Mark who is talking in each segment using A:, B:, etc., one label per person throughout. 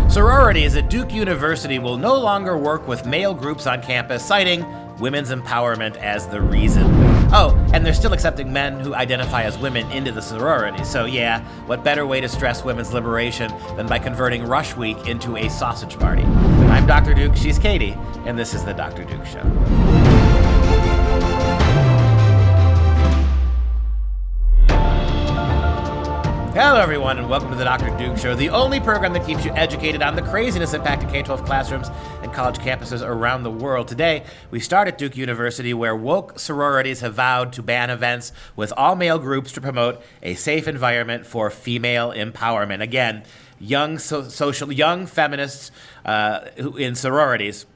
A: Sororities at Duke University will no longer work with male groups on campus, citing women's empowerment as the reason. Oh, and they're still accepting men who identify as women into the sorority. So yeah, what better way to stress women's liberation than by converting Rush Week into a sausage party? I'm Dr. Duke, she's Katie, and this is the Dr. Duke Show. Hello, everyone, and welcome to the Dr. Duke Show, the only program that keeps you educated on the craziness impacting K-12 classrooms and college campuses around the world. Today, we start at Duke University, where woke sororities have vowed to ban events with all-male groups to promote a safe environment for female empowerment. Again, young feminists in sororities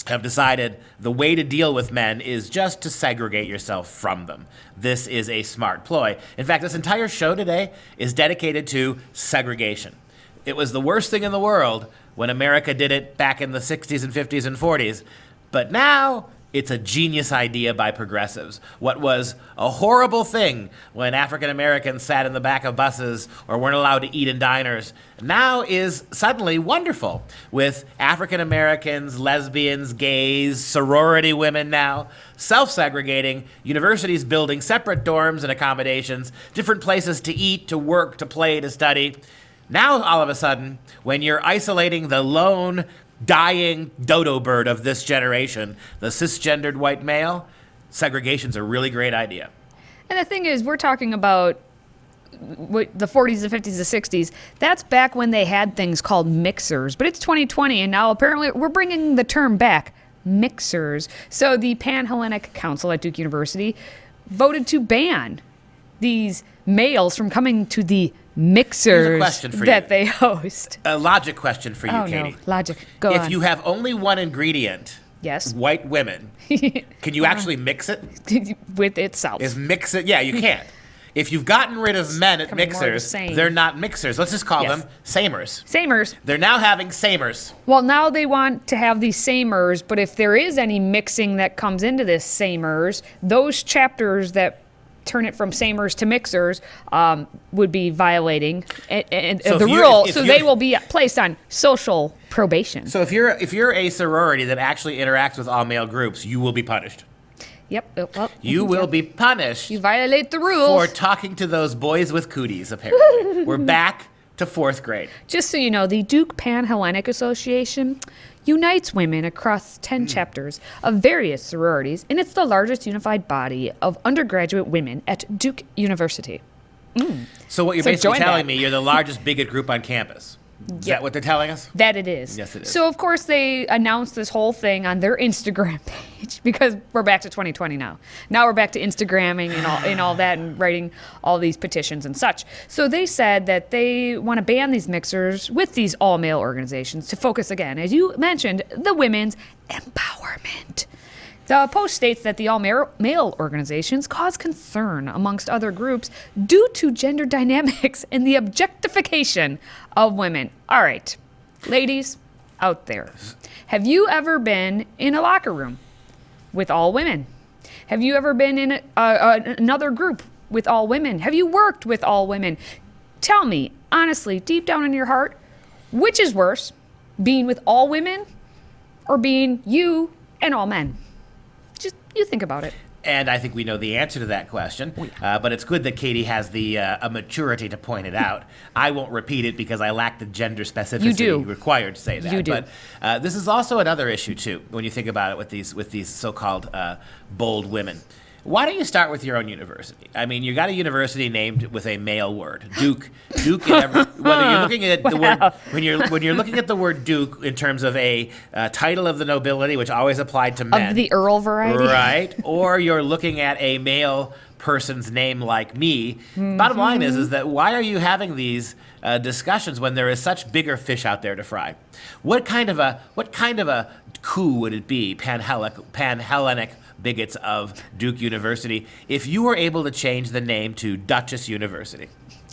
A: have decided the way to deal with men is just to segregate yourself from them. This is a smart ploy. In fact, this entire show today is dedicated to segregation. It was the worst thing in the world when America did it back in the 60s and 50s and 40s, but now it's a genius idea by progressives. What was a horrible thing when African Americans sat in the back of buses or weren't allowed to eat in diners now is suddenly wonderful, with African Americans, lesbians, gays, sorority women now self-segregating, universities building separate dorms and accommodations, different places to eat, to work, to play, to study. Now, all of a sudden, when you're isolating the lone dying dodo bird of this generation, the cisgendered white male, segregation's a really great idea.
B: And the thing is, we're talking about the 40s, the 50s, the 60s. That's back when they had things called mixers. But it's 2020, and now apparently we're bringing the term back, mixers. So the Pan-Hellenic Council at Duke University voted to ban these males from coming to the mixers that they host.
A: A logic question for you, Katie.
B: No. Logic. Go on.
A: If you have only one ingredient,
B: yes,
A: white women, can you actually mix it?
B: With itself.
A: Mix it? Yeah, you can't. If you've gotten rid of men at mixers, they're not mixers. Let's just call them samers.
B: Samers.
A: They're now having samers.
B: Well, now they want to have these samers, but if there is any mixing that comes into this samers, those chapters that turn it from samers to mixers would be violating the rule, so they will be placed on social probation.
A: So if you're a sorority that actually interacts with all male groups, you will be punished.
B: Yep. Well,
A: you will be punished.
B: You violate the rules.
A: For talking to those boys with cooties, apparently. We're back to fourth grade.
B: Just so you know, the Duke Pan-Hellenic Association unites women across 10 chapters of various sororities, and it's the largest unified body of undergraduate women at Duke University.
A: So what you're basically telling me, you're the largest bigot group on campus. Is that what they're telling us?
B: That it is.
A: Yes, it is.
B: So, of course, they announced this whole thing on their Instagram page because we're back to 2020 now. Now we're back to Instagramming and all that and writing all these petitions and such. So they said that they want to ban these mixers with these all-male organizations to focus, again, as you mentioned, the women's empowerment. The post states that the all-male organizations cause concern amongst other groups due to gender dynamics and the objectification of women. All right, ladies out there, have you ever been in a locker room with all women? Have you ever been in another group with all women? Have you worked with all women? Tell me, honestly, deep down in your heart, which is worse, being with all women or being you and all men? Just you think about it.
A: And I think we know the answer to that question, but it's good that Katie has the maturity to point it out. I won't repeat it because I lack the gender specificity required to say that.
B: You do.
A: But this is also another issue, too, when you think about it with these so-called bold women. Why don't you start with your own university? I mean, you got a university named with a male word, Duke. Duke. Whether you're looking at the word when you're looking at the word Duke in terms of a title of the nobility, which always applied to men,
B: of the Earl variety,
A: right? Or you're looking at a male person's name like me. Bottom line is that why are you having these discussions when there is such bigger fish out there to fry? What kind of a coup would it be, Pan-Hellenic bigots of Duke University, if you were able to change the name to Duchess University?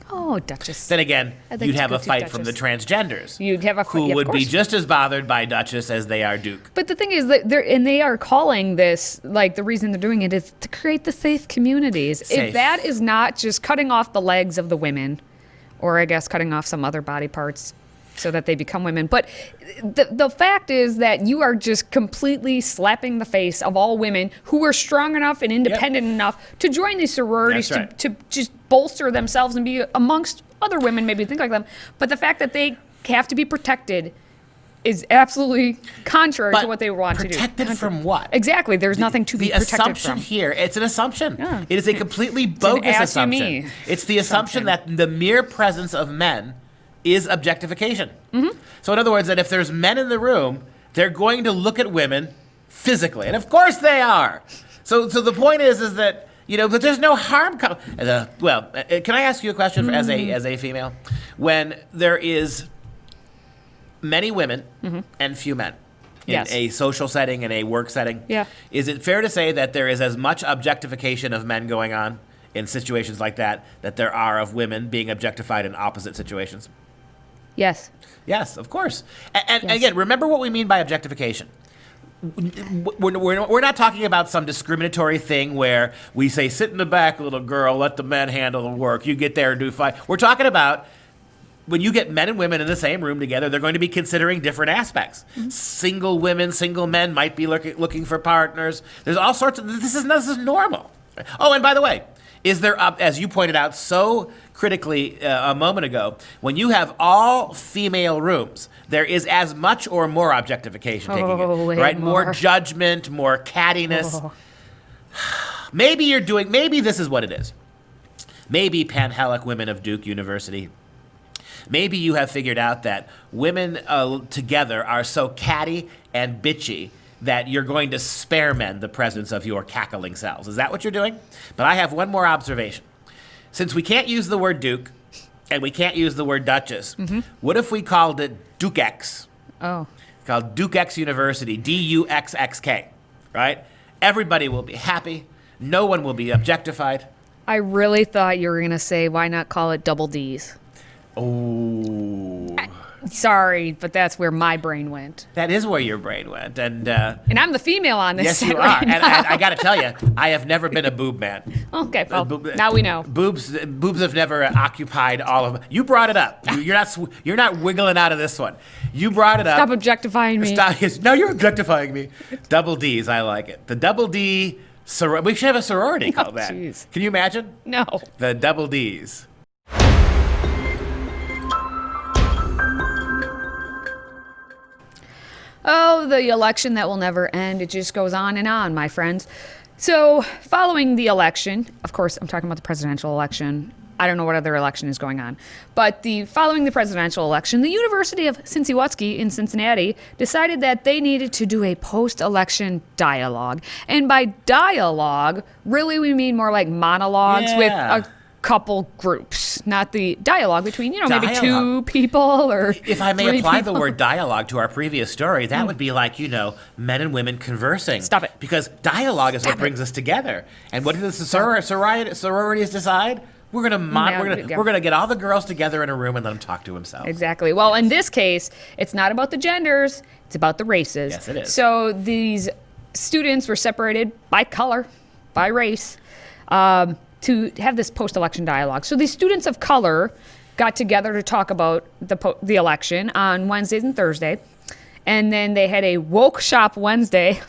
B: Oh, Duchess.
A: Then again, you'd have a fight from the transgenders.
B: You'd have a fight,
A: who would be just as bothered by Duchess as they are Duke.
B: But the thing is that they are calling this, like, the reason they're doing it is to create the safe communities. If that is not just cutting off the legs of the women, or I guess cutting off some other body parts so that they become women. But the fact is that you are just completely slapping the face of all women who are strong enough and independent enough to join these sororities,
A: That's right.
B: to just bolster themselves and be amongst other women, maybe think like them. But the fact that they have to be protected is absolutely contrary to what they want to do.
A: Protected from what?
B: Exactly. There's nothing to be protected from.
A: The assumption here, it's an assumption.
B: Yeah.
A: It is a completely bogus
B: ask you
A: assumption.
B: me
A: It's the assumption that the mere presence of men is objectification.
B: Mm-hmm.
A: So in other words, that if there's men in the room, they're going to look at women physically. And of course they are. So the point is that, but there's no harm. Can I ask you a question as a female? When there is many women and few men in a social setting, in a work setting, is it fair to say that there is as much objectification of men going on in situations like that there are of women being objectified in opposite situations?
B: Yes.
A: Yes, of course. And again, remember what we mean by objectification. We're not talking about some discriminatory thing where we say, sit in the back, little girl, let the men handle the work. You get there and do fine. We're talking about when you get men and women in the same room together, they're going to be considering different aspects. Mm-hmm. Single women, single men might be looking for partners. There's all sorts of, this is normal. Oh, and by the way, is there, as you pointed out so critically a moment ago, when you have all female rooms, there is as much or more objectification taking place, right? More judgment, more cattiness. Maybe this is what it is. Maybe Panhellenic women of Duke University, maybe you have figured out that women together are so catty and bitchy that you're going to spare men the presence of your cackling selves. Is that what you're doing? But I have one more observation. Since we can't use the word Duke and we can't use the word Duchess, what if we called it Duke-X?
B: Oh.
A: Called Duke-X University, D-U-X-X-K, right? Everybody will be happy. No one will be objectified.
B: I really thought you were going to say, why not call it double D's?
A: Oh.
B: Sorry, but that's where my brain went.
A: That is where your brain went. And
B: I'm the female on this
A: yes,
B: set
A: you are.
B: right
A: And
B: now.
A: I got to tell you, I have never been a boob man.
B: Okay, well, now we know.
A: Boobs have never occupied all of. You brought it up. You're not wiggling out of this one. You brought it up.
B: Stop objectifying me.
A: No, you're objectifying me. Double D's, I like it. The double D. We should have a sorority called that.
B: Geez.
A: Can you imagine?
B: No.
A: The double D's.
B: Oh, the election that will never end. It just goes on and on, my friends. So, following the election, of course, I'm talking about the presidential election. I don't know what other election is going on. But following the presidential election, the University of Cincinnati in Cincinnati decided that they needed to do a post-election dialogue. And by dialogue, really we mean more like monologues with a couple groups, not the dialogue between, maybe two people or
A: if I may apply
B: people.
A: the word dialogue to our previous story, that would be like, men and women conversing.
B: Stop it.
A: Because dialogue is what brings us together. And what did the sororities decide? We're gonna get all the girls together in a room and let them talk to themselves.
B: Exactly. Well, in this case, it's not about the genders; it's about the races.
A: Yes, it is.
B: So these students were separated by color, by race, to have this post-election dialogue. So these students of color got together to talk about the election on Wednesdays and Thursday, and then they had a woke shop Wednesday.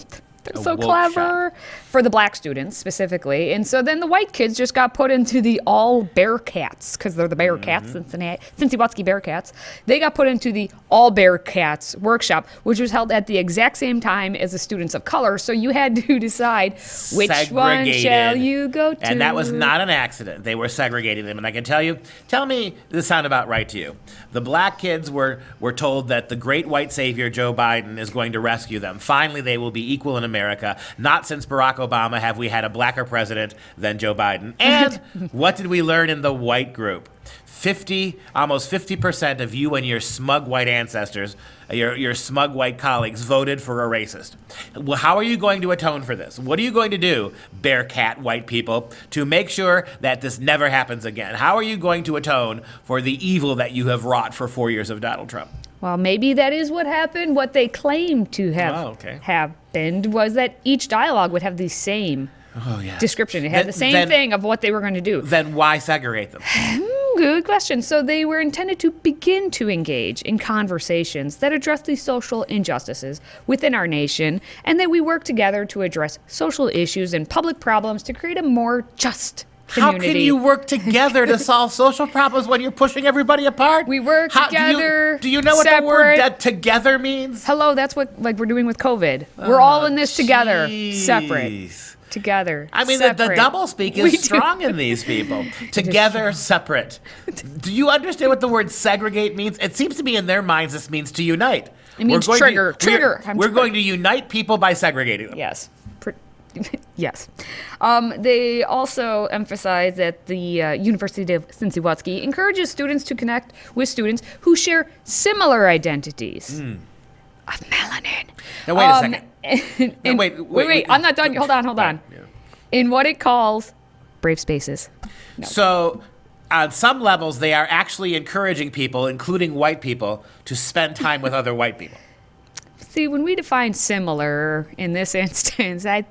B: They're so clever for the black students specifically. And so then the white kids just got put into the all Bearcats because they're the Bearcats, Cincinnati Bearcats. They got put into the all Bearcats workshop, which was held at the exact same time as the students of color. So you had to decide which one shall you go to.
A: And that was not an accident. They were segregating them. And I can tell me this sound about right to you. The black kids were told that the great white savior, Joe Biden, is going to rescue them. Finally, they will be equal in America. Not since Barack Obama have we had a blacker president than Joe Biden. And what did we learn in the white group? Almost 50% of you and your smug white ancestors, your smug white colleagues voted for a racist. Well, how are you going to atone for this? What are you going to do, Bearcat white people, to make sure that this never happens again? How are you going to atone for the evil that you have wrought for 4 years of Donald Trump?
B: Well, maybe that is what happened. What they claimed to have happened was that each dialogue would have the same description. It had the same thing of what they were going to do.
A: Then why segregate them?
B: Good question. So they were intended to begin to engage in conversations that address the social injustices within our nation, and that we work together to address social issues and public problems to create a more just community.
A: How can you work together to solve social problems when you're pushing everybody apart?
B: We work together.
A: Do you know what the word together means?
B: Hello, that's what we're doing with COVID. We're all in this together, separate. Together.
A: I mean, the doublespeak is strong in these people. Together, separate. Do you understand what the word segregate means? It seems to me in their minds this means to unite.
B: It means trigger.
A: We're going to unite people by segregating them.
B: Yes. Yes. They also emphasize that the University of Cincinnati encourages students to connect with students who share similar identities of melanin.
A: Now, wait a second.
B: Wait. I'm not done. Hold on. Yeah. In what it calls brave spaces. No.
A: So, on some levels, they are actually encouraging people, including white people, to spend time with other white people.
B: See, when we define similar in this instance, I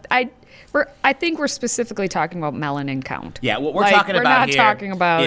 B: think we're specifically talking about melanin count.
A: Yeah, what we're talking about
B: here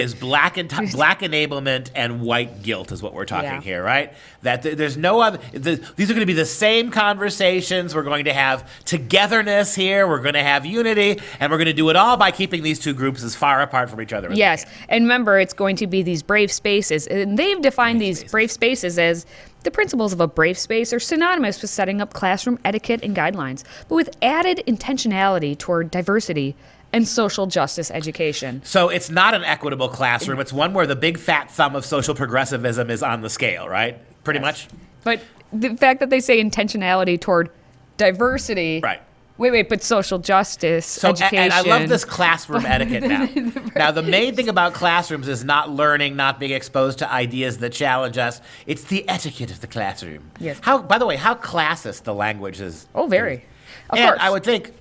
A: is black enablement and white guilt is what we're talking here, right? That there's no other. These are going to be the same conversations. We're going to have togetherness here. We're going to have unity, and we're going to do it all by keeping these two groups as far apart from each other as we can.
B: And remember, it's going to be these brave spaces, and they've defined brave spaces as the principles of a brave space are synonymous with setting up classroom etiquette and guidelines, but with added intentionality toward diversity and social justice education.
A: So it's not an equitable classroom. It's one where the big fat thumb of social progressivism is on the scale, right? Pretty much.
B: But the fact that they say intentionality toward diversity.
A: Right.
B: Wait, but social justice, education.
A: And I love this classroom etiquette now. Now, the main thing about classrooms is not learning, not being exposed to ideas that challenge us. It's the etiquette of the classroom.
B: Yes.
A: By the way, how classist the language is.
B: Oh, very. Of
A: course.
B: course.
A: I would think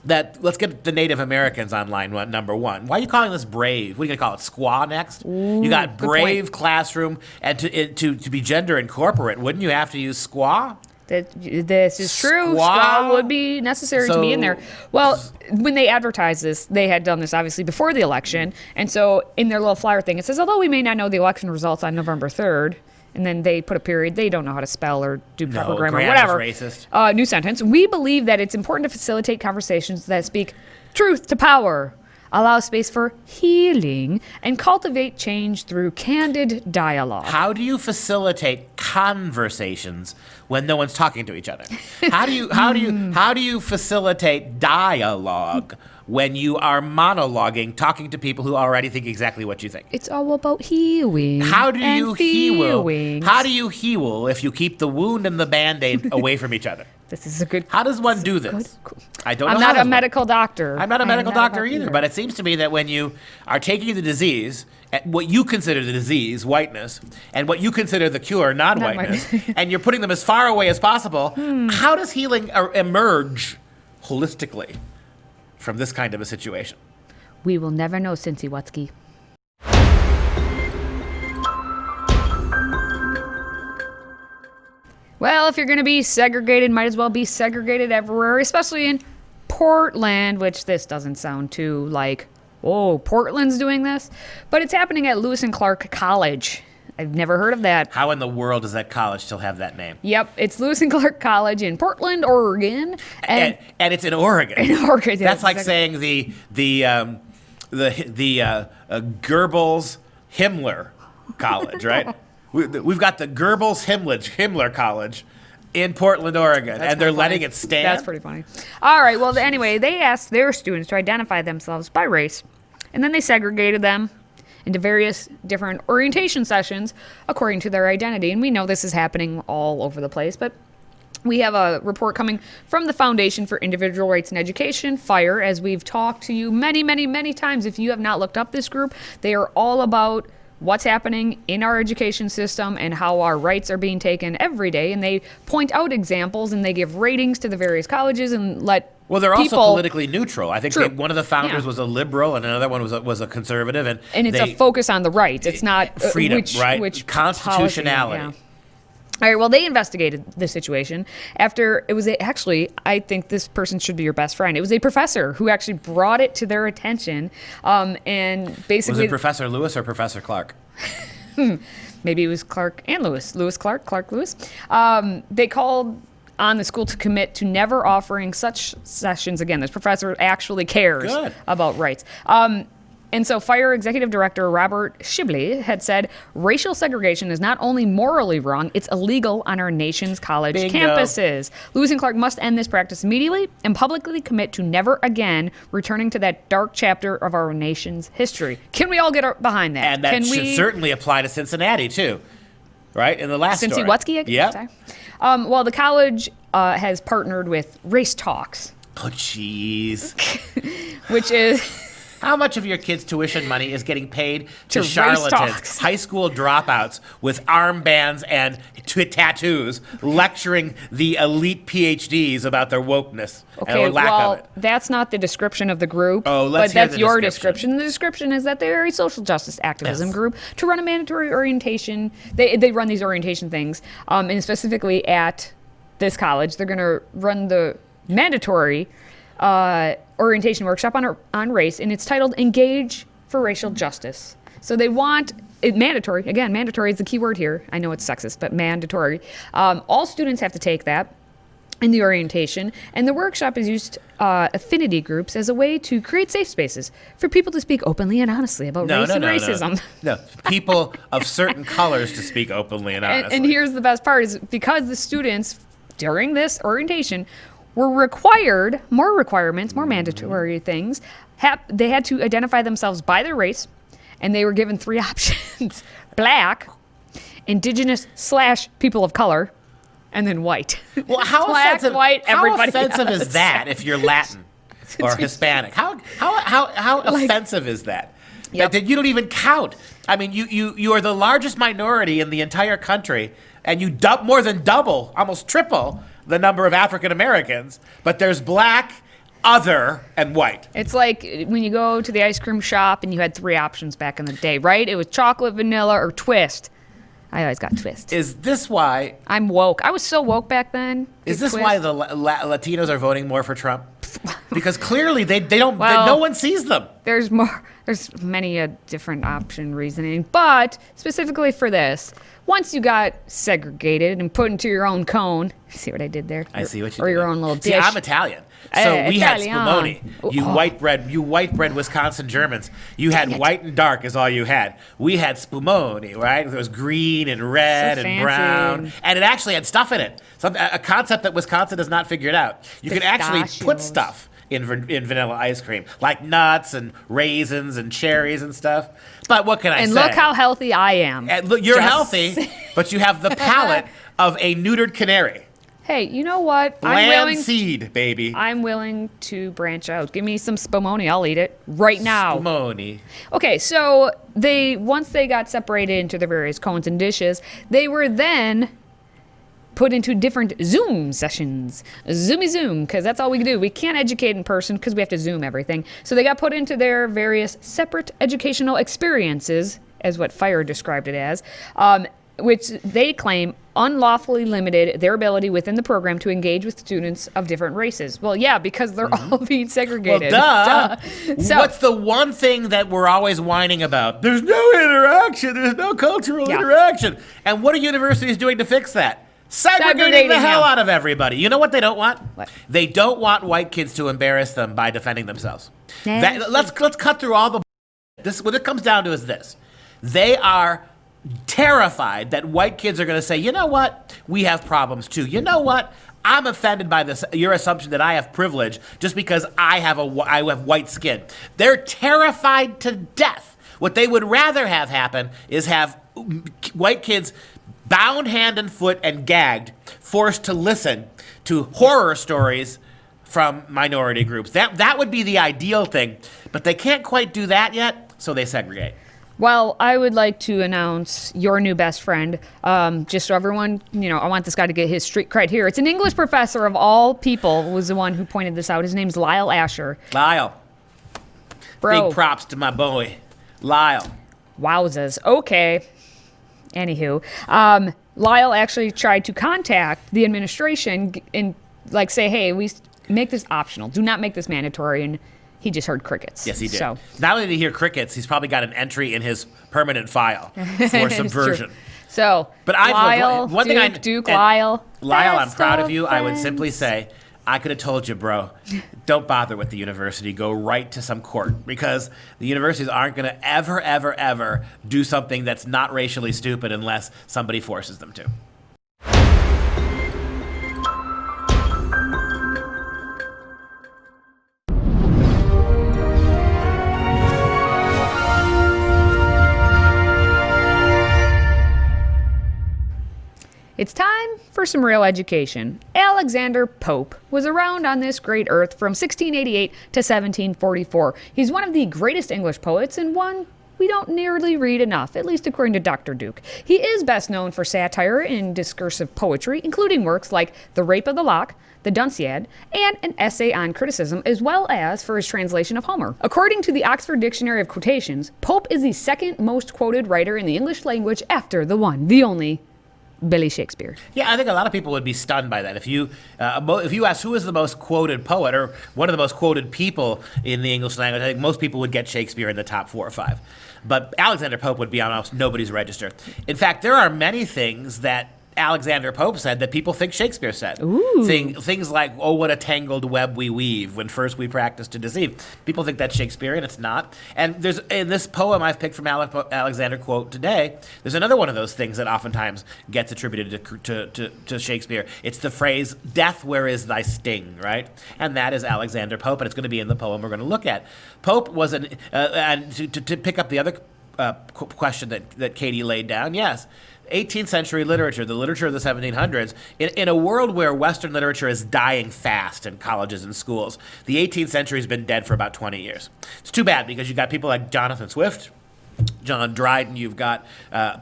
A: that, let's get the Native Americans on line number one. Why are you calling this brave? What are you going to call it, squaw next?
B: Ooh,
A: you got brave classroom, and to be gender incorporate, wouldn't you have to use squaw?
B: This is true. Squaw would be necessary to be in there. Well, when they advertised this, they had done this obviously before the election. And so in their little flyer thing, it says, although we may not know the election results on November 3rd, and then they put a period, they don't know how to spell or do proper grammar or whatever.
A: Racist.
B: New sentence. We believe that it's important to facilitate conversations that speak truth to power, allow space for healing, and cultivate change through candid dialogue.
A: How do you facilitate conversations when no one's talking to each other? How do you facilitate dialogue when you are monologuing, talking to people who already think exactly what you think?
B: It's all about healing.
A: How do you heal?
B: Feelings.
A: How do you heal if you keep the wound and the Band-Aid away from each other?
B: This is a good.
A: How does one do this? I don't know.
B: I'm not a medical doctor.
A: I'm not a medical doctor either, but it seems to me that when you are taking the disease, what you consider the disease, whiteness, and what you consider the cure, non-whiteness, and you're putting them as far away as possible, how does healing emerge holistically from this kind of a situation?
B: We will never know, Cincinnati. Well, if you're going to be segregated, might as well be segregated everywhere, especially in Portland, which this doesn't sound too like, oh, Portland's doing this. But it's happening at Lewis and Clark College. I've never heard of that.
A: How in the world does that college still have that name?
B: Yep, it's Lewis and Clark College in Portland, Oregon.
A: And it's in Oregon.
B: In Oregon.
A: That's like saying the Goebbels Himmler College, right? We've got the Goebbels Himmler College in Portland, Oregon, and they're letting it stand.
B: That's pretty funny. All right, well, anyway, they asked their students to identify themselves by race, and then they segregated them into various different orientation sessions according to their identity. And we know this is happening all over the place, but we have a report coming from the Foundation for Individual Rights and Education, FIRE, as we've talked to you many, many, many times. If you have not looked up this group, they are all about what's happening in our education system and how our rights are being taken every day. And they point out examples and they give ratings to the various colleges and let
A: they're
B: people,
A: also politically neutral. I think one of the founders was a liberal and another one was a conservative. And
B: it's a focus on the rights. It's not
A: freedom,
B: which
A: constitutionality.
B: Policy, All right, well, they investigated the situation after it was actually, I think this person should be your best friend. It was a professor who actually brought it to their attention. And basically.
A: Was it Professor Lewis or Professor Clark?
B: Maybe it was Clark and Lewis. Lewis Clark, Clark Lewis. They called on the school to commit to never offering such sessions again. This professor actually cares about rights. And so Fire Executive Director Robert Shibley had said, racial segregation is not only morally wrong, it's illegal on our nation's college campuses. Lewis and Clark must end this practice immediately and publicly commit to never again returning to that dark chapter of our nation's history. Can we all get behind that?
A: And that should certainly apply to Cincinnati, too. Right? In the last story.
B: Cincy-Wutsky?
A: Yeah.
B: Well, the college has partnered with Race Talks.
A: Oh, jeez.
B: Which is...
A: How much of your kids' tuition money is getting paid to
B: Race
A: charlatans,
B: Talks.
A: high school dropouts with armbands and tattoos, lecturing the elite PhDs about their wokeness or lack of it?
B: That's not the description of the group.
A: Oh, let's
B: but
A: hear
B: that's
A: the
B: your
A: description.
B: The description is that they're a social justice activism group to run a mandatory orientation. They run these orientation things, and specifically at this college, they're going to run the mandatory orientation workshop on race, and it's titled Engage for Racial Justice. So they want it mandatory. Again, mandatory is the key word here. I know it's sexist, but mandatory. All students have to take that in the orientation, and the workshop is used affinity groups as a way to create safe spaces for people to speak openly and honestly about race and racism.
A: No, people of certain colors to speak openly and honestly.
B: And here's the best part is because the students during this orientation were required more requirements, more mandatory things. They had to identify themselves by their race, and they were given 3 options: Black, Indigenous / people of color, and then white.
A: Well, how
B: Black,
A: offensive?
B: white, everybody
A: How offensive
B: else.
A: is that if you're Latin or Hispanic? How offensive is that?
B: Yep.
A: That you don't even count. I mean, you are the largest minority in the entire country, and you more than double, almost triple the number of African Americans, but there's black, other, and white.
B: It's like when you go to the ice cream shop and you had 3 options back in the day, right? It was chocolate, vanilla, or twist. I always got twist.
A: Is this why?
B: I'm woke. I was so woke back then.
A: Is this
B: Twist.
A: why the Latinos are voting more for Trump? Because clearly they don't.
B: Well,
A: no one sees them.
B: There's more. There's many a different option reasoning, but specifically for this, once you got segregated and put into your own cone, see what I did there?
A: I see what you
B: or
A: did.
B: your own little dish.
A: See, I'm Italian, so we had
B: Italian.
A: spumoni. You white bread Wisconsin Germans. You had white and dark is all you had. We had spumoni, right? It was green and red
B: So
A: and
B: fancy.
A: brown, and it actually had stuff in it. A concept that Wisconsin has not figured out. You can actually put
B: Pistachios.
A: stuff in vanilla ice cream, like nuts and raisins and cherries and stuff. But what can I say?
B: And look how healthy I am.
A: And look, you're
B: Just-
A: healthy, but you have the palate of a neutered canary.
B: Hey, you know what?
A: Land seed, baby.
B: I'm willing to branch out. Give me some spumoni. I'll eat it right now.
A: Spumoni.
B: Okay, so once they got separated into the various cones and dishes, they were then put into different Zoom sessions. Zoomy Zoom, because that's all we can do. We can't educate in person because we have to Zoom everything. So they got put into their various separate educational experiences, as what Fire described it as, which they claim unlawfully limited their ability within the program to engage with students of different races. Well, yeah, because they're all being segregated.
A: Well, duh.
B: So,
A: What's the one thing that we're always whining about? There's no interaction. There's no cultural interaction. And what are universities doing to fix that? Segregating the hell out of everybody. You know what they don't want?
B: What?
A: They don't want white kids to embarrass them by defending themselves. Let's cut through all the. This what it comes down to is this: they are terrified that white kids are going to say, you know what, we have problems too. You know what? I'm offended by this. Your assumption that I have privilege just because I have white skin. They're terrified to death. What they would rather have happen is have white kids bound hand and foot and gagged, forced to listen to horror stories from minority groups. That would be the ideal thing, but they can't quite do that yet, so they segregate.
B: Well, I would like to announce your new best friend. Just so everyone, I want this guy to get his street cred here. It's an English professor of all people was the one who pointed this out. His name's Lyle Asher.
A: Lyle.
B: Bro.
A: Big props to my boy, Lyle.
B: Wowzers. Okay. Anywho, Lyle actually tried to contact the administration and say, hey, we make this optional. Do not make this mandatory. And he just heard crickets.
A: Yes, he did.
B: So.
A: Not only did he hear crickets, he's probably got an entry in his permanent file for subversion.
B: So,
A: but
B: Lyle, Lyle,
A: I'm proud of you. I would simply say, I could have told you, bro, don't bother with the university. Go right to some court, because the universities aren't going to ever do something that's not racially stupid unless somebody forces them to.
B: It's time for some real education. Alexander Pope was around on this great earth from 1688 to 1744. He's one of the greatest English poets and one we don't nearly read enough, at least according to Dr. Duke. He is best known for satire and discursive poetry, including works like The Rape of the Lock, The Dunciad, and an essay on criticism, as well as for his translation of Homer. According to the Oxford Dictionary of Quotations, Pope is the second most quoted writer in the English language after the one, the only, Billy Shakespeare.
A: Yeah, I think a lot of people would be stunned by that. If you ask who is the most quoted poet or one of the most quoted people in the English language, I think most people would get Shakespeare in the top 4 or 5. But Alexander Pope would be on almost nobody's register. In fact, there are many things that Alexander Pope said that people think Shakespeare said.
B: Ooh.
A: Things like, oh, what a tangled web we weave when first we practice to deceive. People think that's Shakespearean. It's not. And there's in this poem I've picked from Alexander quote today, there's another one of those things that oftentimes gets attributed to Shakespeare. It's the phrase, death, where is thy sting, right? And that is Alexander Pope, and it's going to be in the poem we're going to look at. Pope was and to pick up the other question that Katie laid down, yes, 18th century literature, the literature of the 1700s, in a world where Western literature is dying fast in colleges and schools, the 18th century has been dead for about 20 years. It's too bad, because you've got people like Jonathan Swift, John Dryden, you've got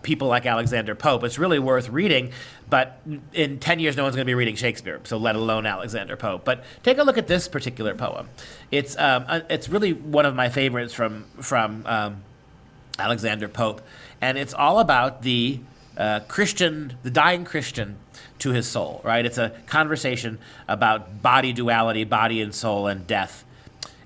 A: people like Alexander Pope. It's really worth reading, but in 10 years, no one's going to be reading Shakespeare, so let alone Alexander Pope. But take a look at this particular poem. It's really one of my favorites from Alexander Pope, and it's all about the dying Christian to his soul, right? It's a conversation about body duality, body and soul, and death.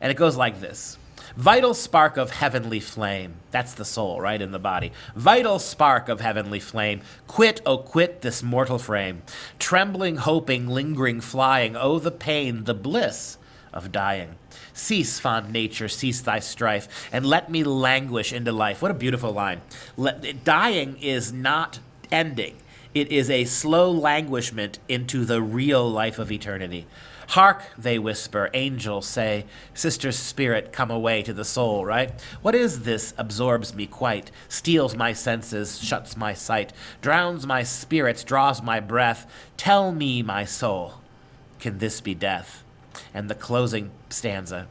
A: And it goes like this. Vital spark of heavenly flame. That's the soul, right, in the body. Vital spark of heavenly flame. Quit, oh quit this mortal frame. Trembling, hoping, lingering, flying. Oh, the pain, the bliss of dying. Cease, fond nature, cease thy strife, and let me languish into life. What a beautiful line. Dying is not ending. It is a slow languishment into the real life of eternity. Hark, they whisper, angels say, sister spirit, come away to the soul, right? What is this absorbs me quite, steals my senses, shuts my sight, drowns my spirits, draws my breath? Tell me, my soul, can this be death? And the closing stanza.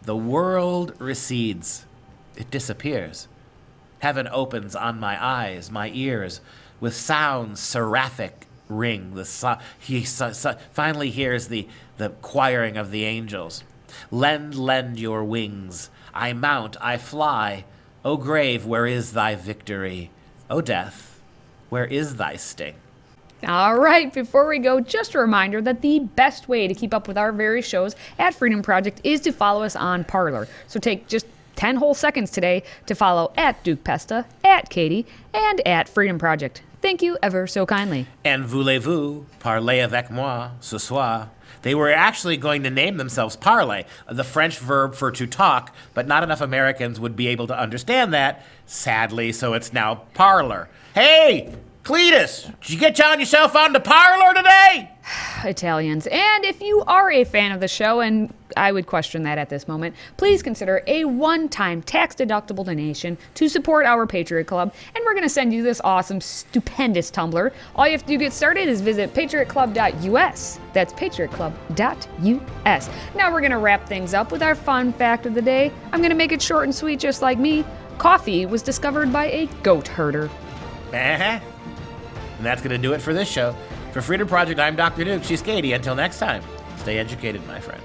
A: The world recedes. It disappears. Heaven opens on my eyes, my ears, with sounds seraphic ring. He finally hears the choiring of the angels. Lend your wings. I mount, I fly. O grave, where is thy victory? O death, where is thy sting?
B: All right, before we go, just a reminder that the best way to keep up with our various shows at Freedom Project is to follow us on Parler. So take just 10 whole seconds today to follow at Duke Pesta, at Katie, and at Freedom Project. Thank you ever so kindly.
A: And voulez-vous parler avec moi ce soir? They were actually going to name themselves Parler, the French verb for to talk, but not enough Americans would be able to understand that, sadly, so it's now Parler. Hey! Cletus, did you get yourself on the Parler today?
B: Italians. And if you are a fan of the show, and I would question that at this moment, please consider a one-time tax-deductible donation to support our Patriot Club. And we're going to send you this awesome, stupendous tumbler. All you have to do to get started is visit patriotclub.us. That's patriotclub.us. Now we're going to wrap things up with our fun fact of the day. I'm going to make it short and sweet just like me. Coffee was discovered by a goat herder.
A: Uh-huh. And that's going to do it for this show. For Freedom Project, I'm Dr. Duke. She's Katie. Until next time, stay educated, my friends.